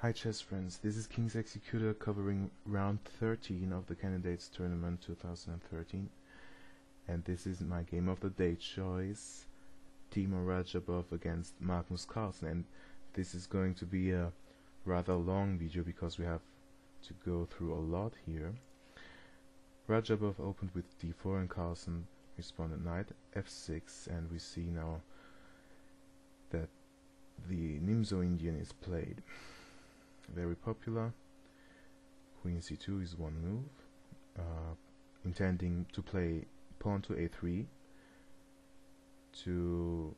Hi chess friends, this is King's Executor covering round 13 of the Candidates Tournament 2013, and this is my game of the day choice, Timo Radjabov against Magnus Carlsen, and this is going to be a rather long video because we have to go through a lot here. Radjabov opened with d4 and Carlsen responded knight f6, and we see now that the Nimzo-Indian is played. Very popular. Queen c2 is one move, intending to play pawn to a3 to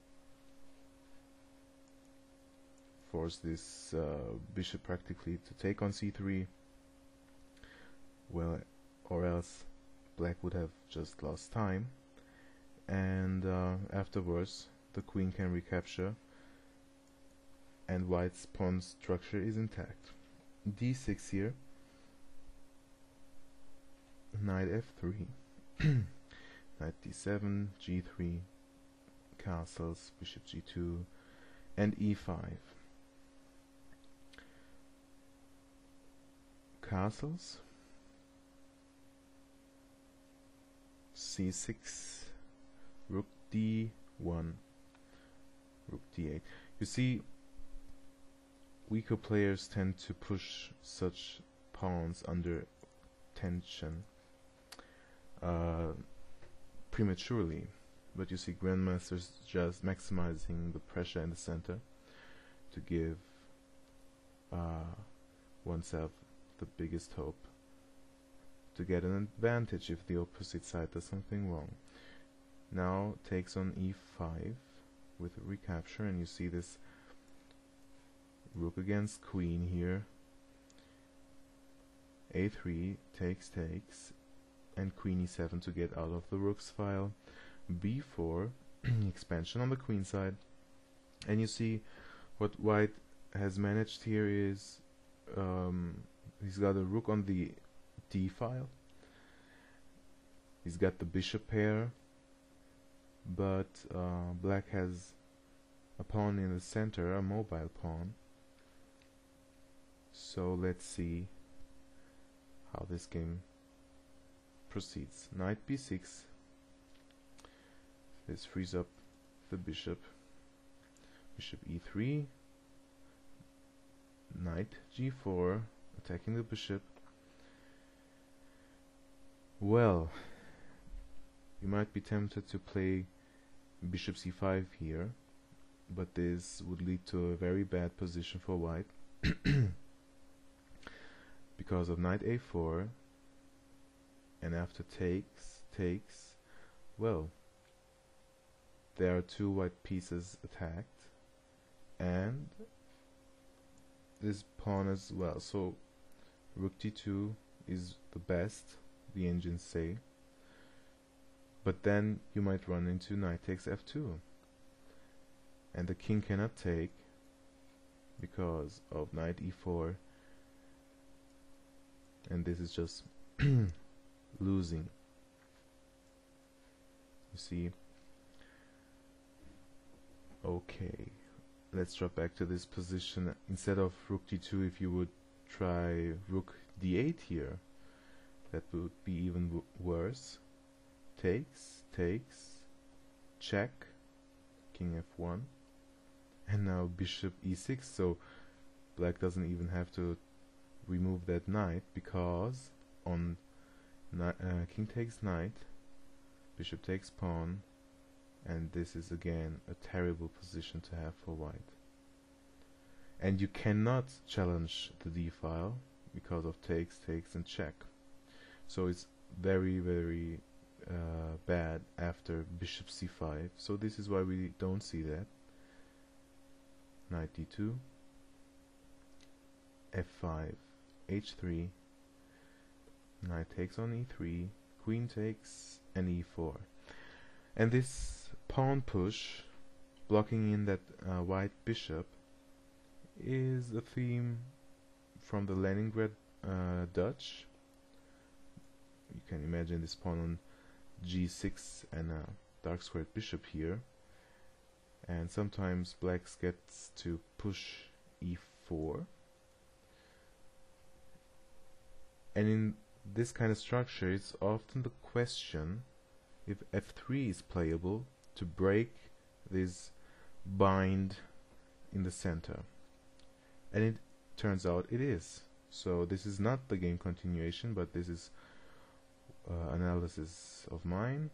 force this bishop practically to take on c3. Well, or else black would have just lost time, and afterwards the queen can recapture and white's pawn structure is intact. d6 here, knight f3, knight d7, g3, castles, bishop g2, and e5. Castles, c6, rook d1, rook d8. You see, weaker players tend to push such pawns under tension prematurely, but you see grandmasters just maximizing the pressure in the center to give oneself the biggest hope to get an advantage if the opposite side does something wrong. Now takes on e5 with a recapture, and you see this rook against queen here, a3 takes, and queen e7 to get out of the rook's file, b4 expansion on the queen side. And you see what white has managed here is he's got a rook on the d file, he's got the bishop pair, but black has a pawn in the center, a mobile pawn. So let's see how this game proceeds. Knight b6, this frees up the bishop, bishop e3, knight g4, attacking the bishop. Well, you might be tempted to play bishop c5 here, but this would lead to a very bad position for white. Because of knight a4, and after takes, well, there are two white pieces attacked, and this pawn as well. So rook d2 is the best, the engines say, but then you might run into knight takes f2, and the king cannot take because of knight e4, and this is just losing. You see? Okay, let's drop back to this position. Instead of rook d2, if you would try rook d8 here, that would be even worse. Takes, check, king f1, and now bishop e6, so black doesn't even have to remove that knight, because on king takes knight, bishop takes pawn, and this is again a terrible position to have for white. And you cannot challenge the d file because of takes, and check. So it's very, very bad after bishop c5. So this is why we don't see that. Knight d2, f5, h3, knight takes on e3, queen takes, and e4. And this pawn push, blocking in that white bishop, is a theme from the Leningrad Dutch. You can imagine this pawn on g6 and a dark squared bishop here, and sometimes black gets to push e4 And in this kind of structure, it's often the question if f3 is playable to break this bind in the center. And it turns out it is. So this is not the game continuation, but this is analysis of mine.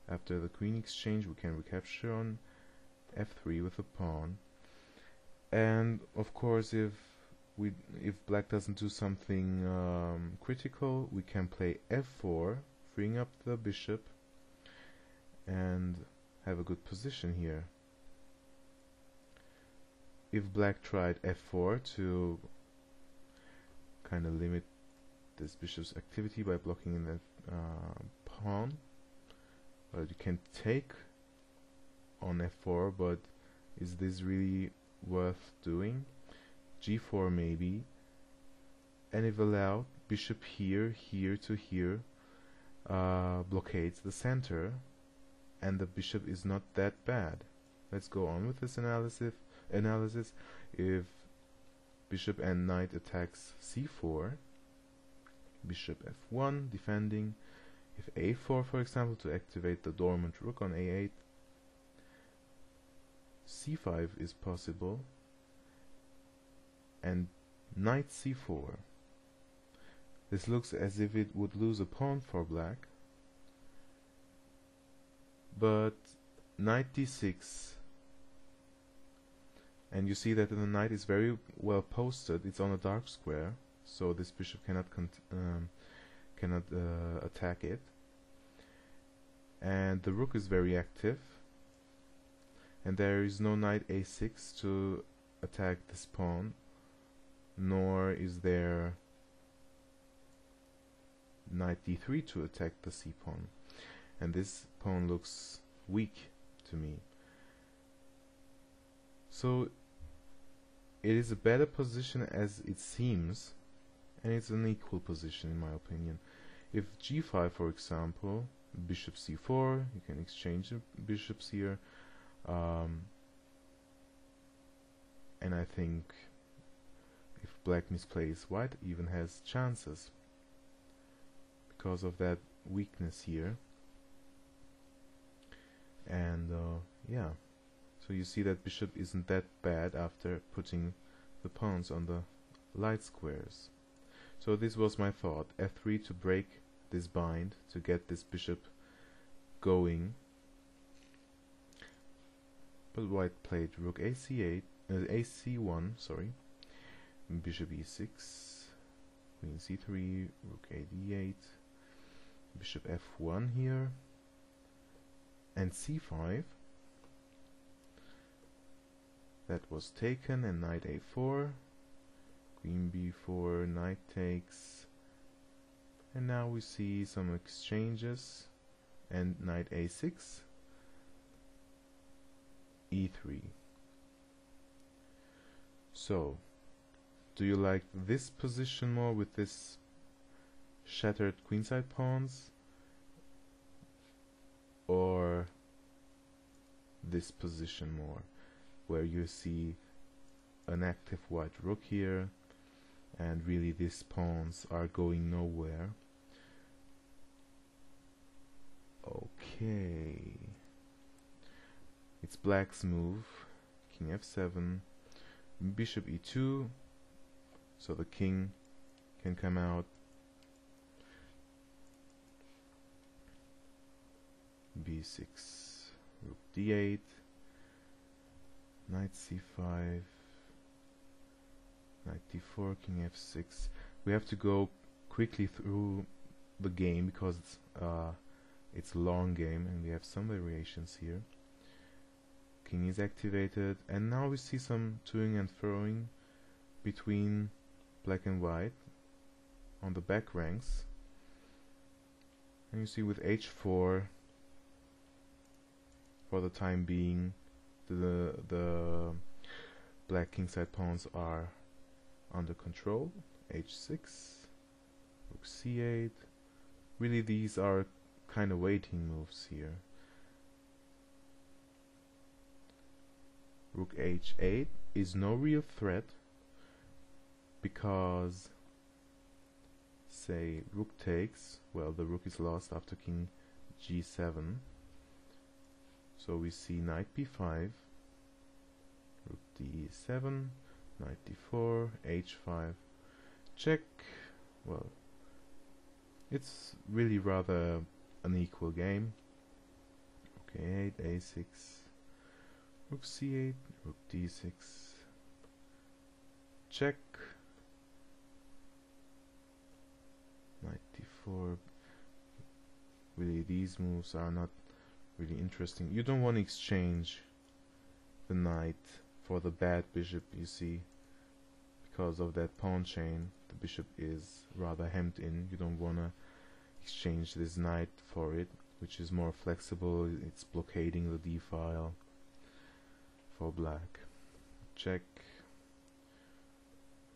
After the queen exchange, we can recapture on f3 with a pawn. And of course, if black doesn't do something critical, we can play f4, freeing up the bishop, and have a good position here. If black tried f4 to kind of limit this bishop's activity by blocking in that pawn, well, you can take on f4, but is this really worth doing? g4 maybe, and if allowed, bishop here, here to here, blockades the center, and the bishop is not that bad. Let's go on with this analysis. If bishop and knight attacks c4, bishop f1 defending, if a4 for example to activate the dormant rook on a8, c5 is possible, and knight c4. This looks as if it would lose a pawn for black, but knight d6, and you see that the knight is very well posted. It's on a dark square, so this bishop cannot attack it, and the rook is very active, and there is no knight a6 to attack this pawn, nor is there knight d3 to attack the c pawn, and this pawn looks weak to me. So it is a better position as it seems, and it's an equal position in my opinion. If g5 for example, bishop c4, you can exchange the bishops here, and I think if black misplays, white even has chances because of that weakness here. And yeah, so you see that bishop isn't that bad after putting the pawns on the light squares. So this was my thought, f3 to break this bind, to get this bishop going. But white played rook ac8, ac1, sorry, bishop e6, queen c3, rook a d8, bishop f1 here, and c5. That was taken, and knight a4, queen b4, knight takes, and now we see some exchanges, and knight a6, e3. So, do you like this position more with this shattered queenside pawns, or this position more, where you see an active white rook here, and really these pawns are going nowhere? Okay, it's black's move, king f7, bishop e2, so the king can come out, b6, rook d8, knight c5, knight d4, king f6. We have to go quickly through the game because it's a long game and we have some variations here. King is activated, and now we see some toing and froing between black and white on the back ranks, and you see with h4, for the time being, the black kingside pawns are under control. h6, rook c8. Really, these are kind of waiting moves here. Rook h8 is no real threat because say rook takes, well, the rook is lost after king g7. So we see knight b5, rook d7, knight d4, h5, check. Well, it's really rather an equal game. Okay, 8, a6, rook c8, rook d6, check, knight d4. Really, these moves are not really interesting. You don't want to exchange the knight for the bad bishop, you see, because of that pawn chain. The bishop is rather hemmed in. You don't want to exchange this knight for it, which is more flexible. It's blockading the d file for black. Check,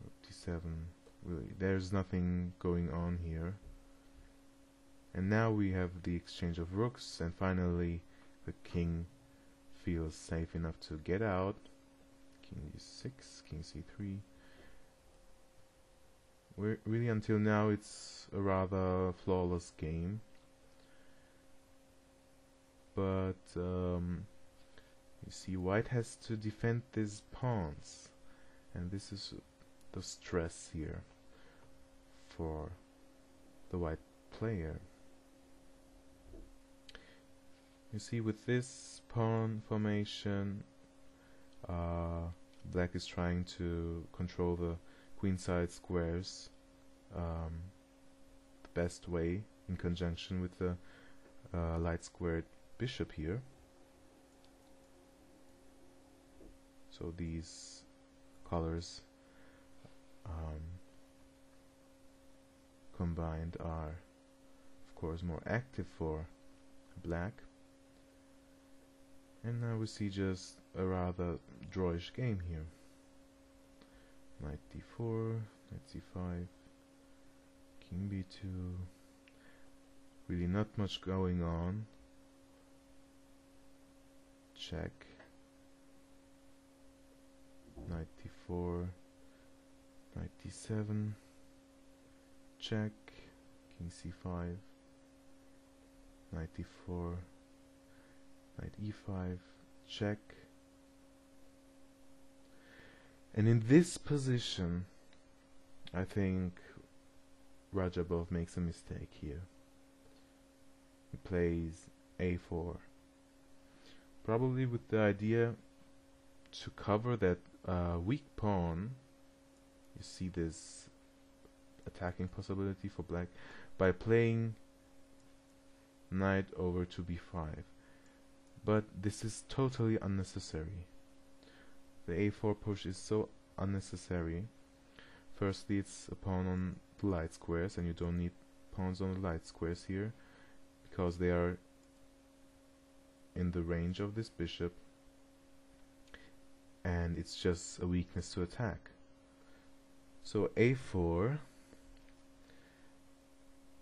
rook d7. Really, there's nothing going on here. And now we have the exchange of rooks, and finally the king feels safe enough to get out. King d6, king c3. Really, until now, it's a rather flawless game. But you see, white has to defend these pawns, and this is the stress here for the white player. You see, with this pawn formation, black is trying to control the queenside squares the best way, in conjunction with the light squared bishop here. So these colors combined are, of course, more active for black. And now we see just a rather drawish game here. Knight d4, knight c5, king b2. Really not much going on. Check. Knight d4, knight d7, check, king c5, knight d4, knight e5, check. And in this position, I think Radjabov makes a mistake here. He plays a4, probably with the idea to cover that weak pawn. You see this attacking possibility for black by playing knight over to b5. But this is totally unnecessary. The a4 push is so unnecessary. Firstly, it's a pawn on the light squares, and you don't need pawns on the light squares here, because they are in the range of this bishop, and it's just a weakness to attack. So a4,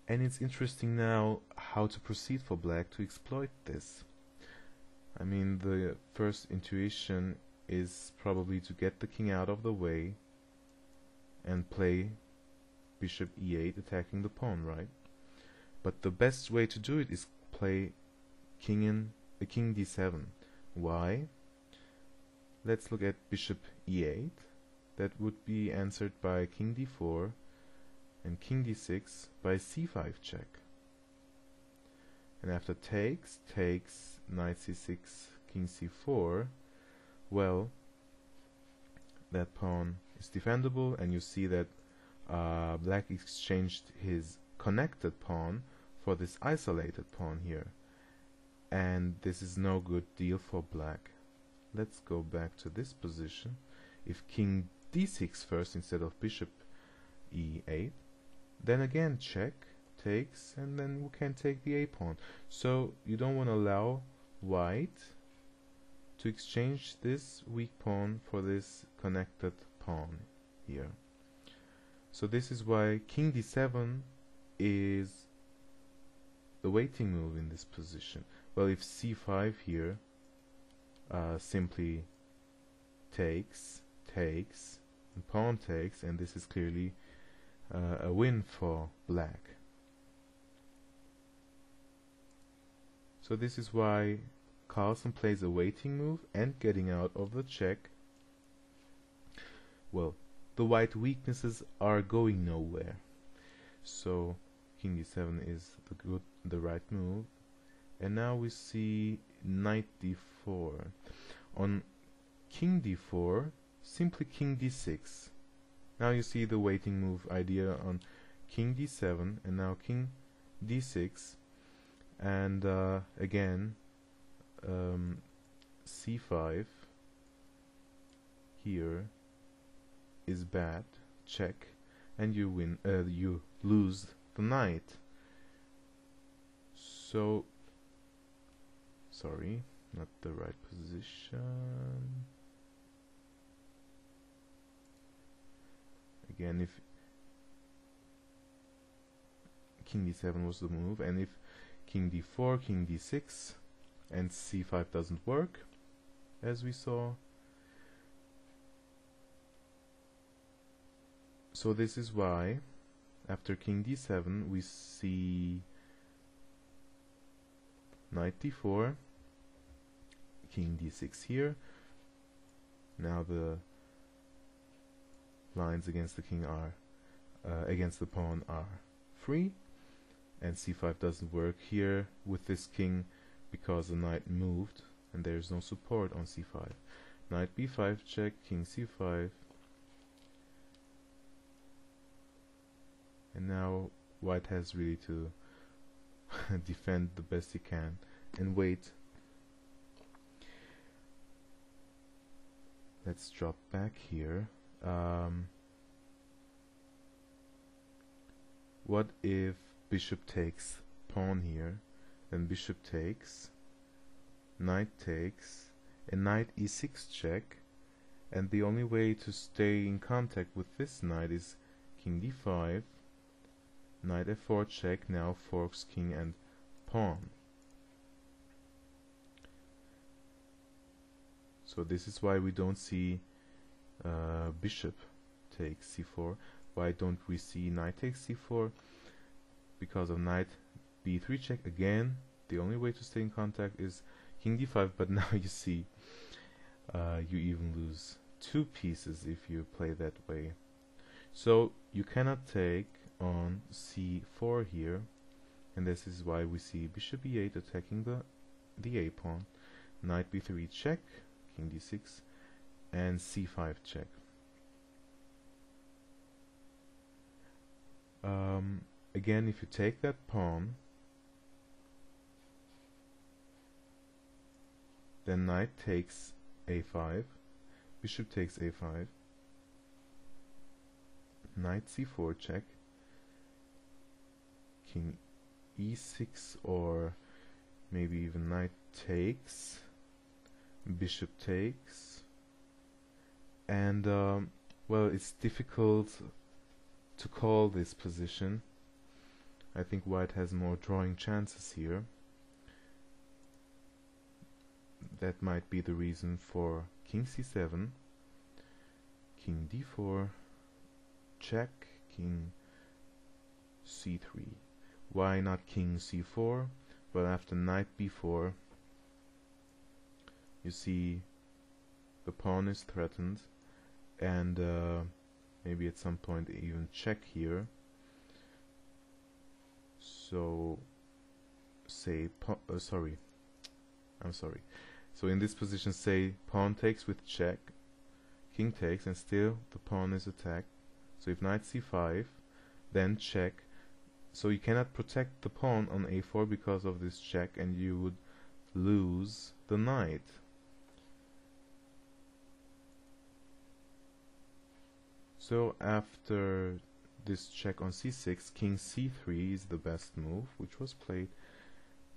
and it's interesting now how to proceed for black to exploit this. I mean, the first intuition is probably to get the king out of the way and play bishop e8, attacking the pawn, right? But the best way to do it is play king d7. Why? Let's look at bishop e8. That would be answered by king d4 and king d6 by c5 check. And after takes, knight c6, king c4, well, that pawn is defendable, and you see that black exchanged his connected pawn for this isolated pawn here. And this is no good deal for black. Let's go back to this position. If king d6 first instead of bishop e8, then again check, takes, and then we can take the a pawn. So you don't want to allow white to exchange this weak pawn for this connected pawn here. So this is why king d7 is the waiting move in this position. Well, if c5 here simply takes, and pawn takes, and this is clearly a win for black. So this is why Carlsen plays a waiting move and getting out of the check. Well, the white weaknesses are going nowhere. So king d7 is the right move. And now we see knight d4. On king d4, simply king d6. Now you see the waiting move idea on king d7 and now king d6. And again, c5 here is bad, check, and you win. You lose the knight. So, sorry, not the right position. Again, if king d7 was the move, and if king d4, king d6, and c5 doesn't work, as we saw. So this is why, after king d7, we see knight d4, king d6 here. Now the lines against the king are, against the pawn are free. And c5 doesn't work here with this king because the knight moved and there's no support on c5. Knight b5 check, king c5. And now white has really to defend the best he can and wait. Let's drop back here. What if bishop takes pawn here, then bishop takes, knight takes, and knight e6 check, and the only way to stay in contact with this knight is king d5, knight f4 check, now forks king and pawn. So this is why we don't see bishop takes c4. Why don't we see knight takes c4? Because of knight b3 check again. The only way to stay in contact is king d5, but now you see you even lose 2 pieces if you play that way. So you cannot take on c4 here, and this is why we see bishop e8 attacking the a pawn, knight b3 check, king d6, and c5 check. Again, if you take that pawn, then knight takes a5, bishop takes a5, knight c4 check, king e6, or maybe even knight takes, bishop takes, and well, it's difficult to call this position. I think white has more drawing chances here. That might be the reason for king c7, king d4, check, king c3. Why not king c4? Well, after knight b4, you see the pawn is threatened, and maybe at some point even check here. So say so in this position, say pawn takes with check, king takes, and still the pawn is attacked. So if knight c5, then check. So you cannot protect the pawn on a4 because of this check, and you would lose the knight. So after this check on c6, king c3 is the best move, which was played.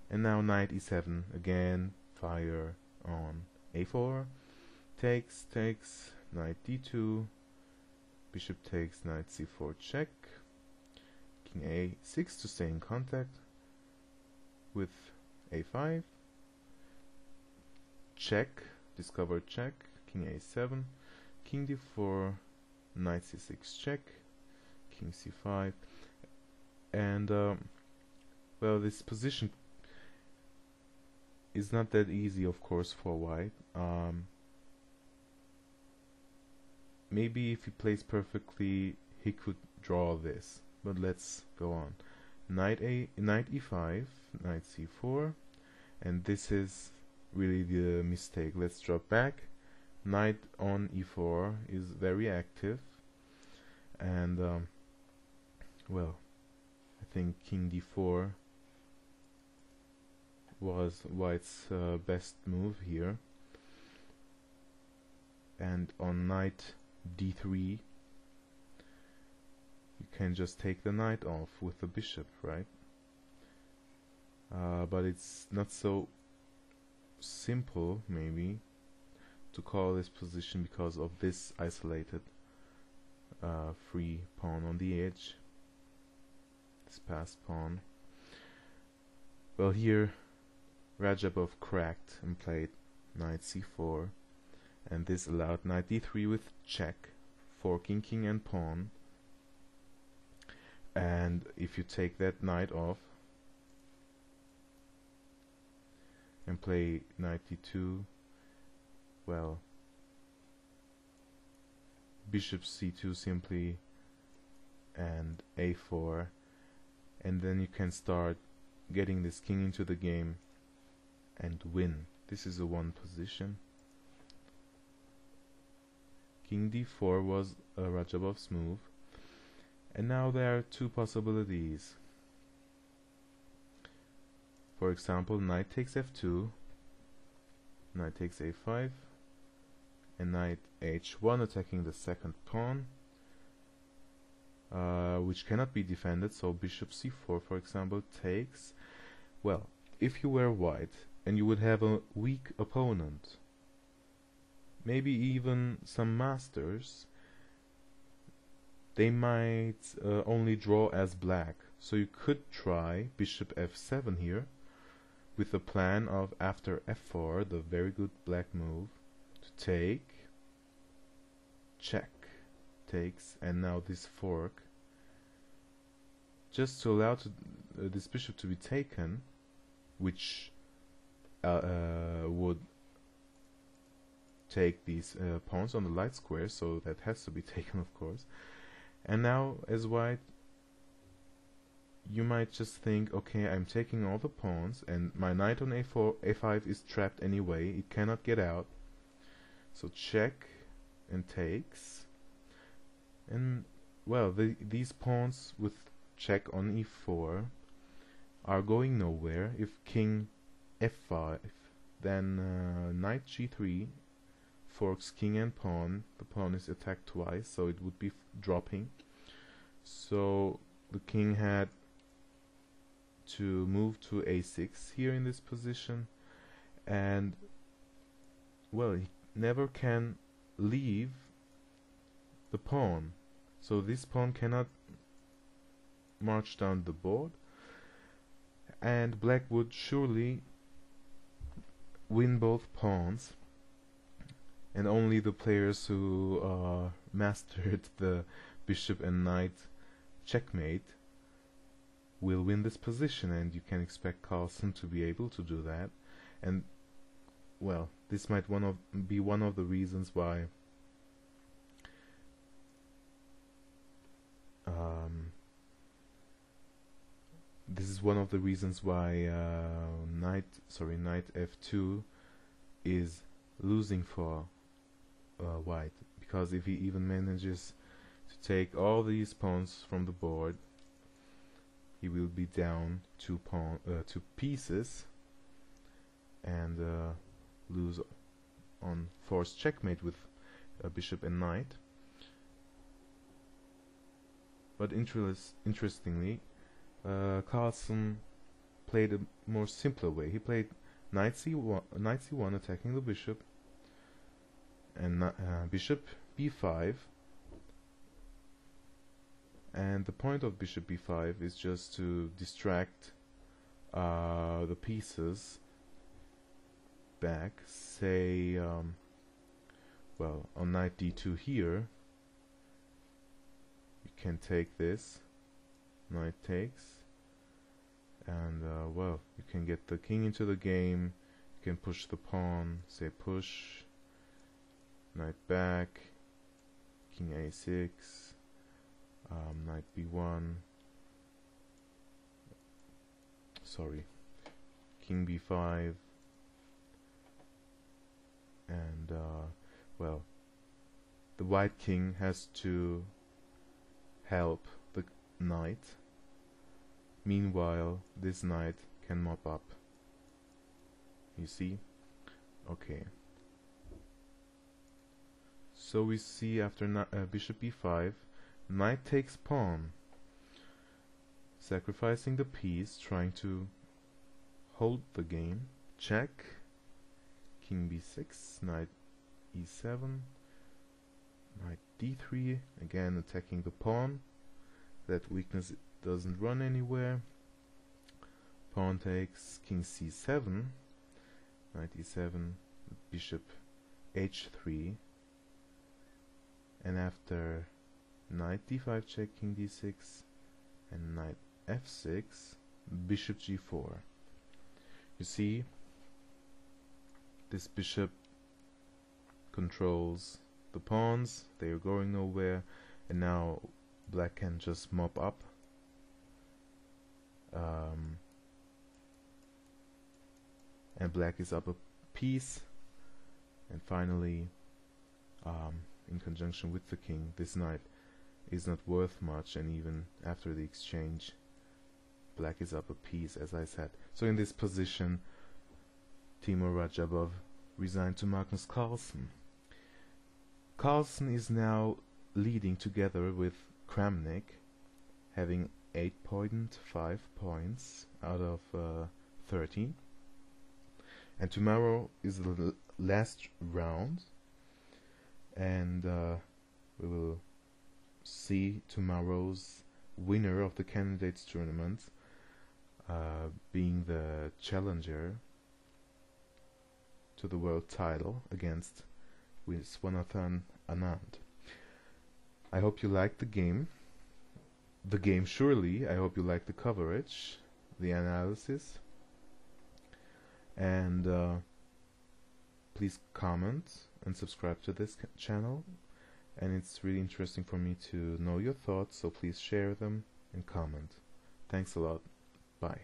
And now knight e7, again fire on a4, takes, knight d2, bishop takes, knight c4 check, king a6 to stay in contact with a5, check, discover check, king a7, king d4, knight c6 check, king c5, and well, this position is not that easy, of course, for white. Maybe if he plays perfectly, he could draw this, but let's go on. Knight e5, knight c4, and this is really the mistake. Let's drop back. Knight on e4 is very active, and well, I think king d4 was white's best move here, and on knight d3 you can just take the knight off with the bishop, right? But it's not so simple, maybe, to call this position because of this isolated free pawn on the edge, this passed pawn. Well, here Radjabov cracked and played knight c4, and this allowed knight d3 with check, forking king and pawn. And if you take that knight off and play knight d2, well, bishop c2 simply, and a4, and then you can start getting this king into the game and win. This is a one position. King d4 was Radjabov's move, and now there are two possibilities. For example, knight takes f2, knight takes a5, and knight h1 attacking the second pawn, which cannot be defended, so bishop c4, for example, takes. Well, if you were white and you would have a weak opponent, maybe even some masters, they might only draw as black. So you could try bishop f7 here, with the plan of after f4, the very good black move, to take, check, takes, and now this fork, just to allow this bishop to be taken, which would take these pawns on the light square, so that has to be taken, of course. And now, as white, you might just think, okay, I'm taking all the pawns, and my knight on a5 is trapped anyway, it cannot get out. So check and takes. And, well, these pawns with check on e4 are going nowhere. If king f5, then knight g3 forks king and pawn. The pawn is attacked twice, so it would be dropping. So the king had to move to a6 here in this position, and well, he never can leave the pawn, so this pawn cannot march down the board, and black would surely win both pawns, and only the players who mastered the bishop and knight checkmate will win this position, and you can expect Carlsen to be able to do that. And well, this might be one of the reasons why knight f2 is losing for white, because if he even manages to take all these pawns from the board, he will be down two pieces, and lose on forced checkmate with bishop and knight. But interestingly, Carlsen played a more simpler way. He played knight c1 attacking the bishop, and bishop b5. And the point of bishop b5 is just to distract the pieces back. Say, well, on knight d2 here, you can take this. Knight takes. And, well, you can get the king into the game. You can push the pawn. Say push. Knight back. King a6. Knight b1. Sorry. King b5. And, well, the white king has to help the knight. Meanwhile, this knight can mop up. You see? Okay. So we see after bishop e5, knight takes pawn, sacrificing the piece, trying to hold the game. Check. King b6, knight e7, knight d3, again attacking the pawn. That weakness doesn't run anywhere. Pawn takes, king c7, knight e7, bishop h3, and after knight d5 check, king d6, and knight f6, bishop g4. You see, this bishop controls the pawns, they are going nowhere, and now black can just mop up. And black is up a piece, and finally, in conjunction with the king, this knight is not worth much, and even after the exchange, black is up a piece, as I said. So in this position, Timur Radjabov resigned to Magnus Carlsen. Carlsen is now leading together with Kramnik, having 8.5 points out of 13. And tomorrow is the last round, and we will see tomorrow's winner of the candidates tournament being the challenger to the world title against Vishy Anand. I hope you liked the game. Surely. I hope you liked the coverage, the analysis, and please comment and subscribe to this channel. And it's really interesting for me to know your thoughts, so please share them and comment. Thanks a lot. Bye.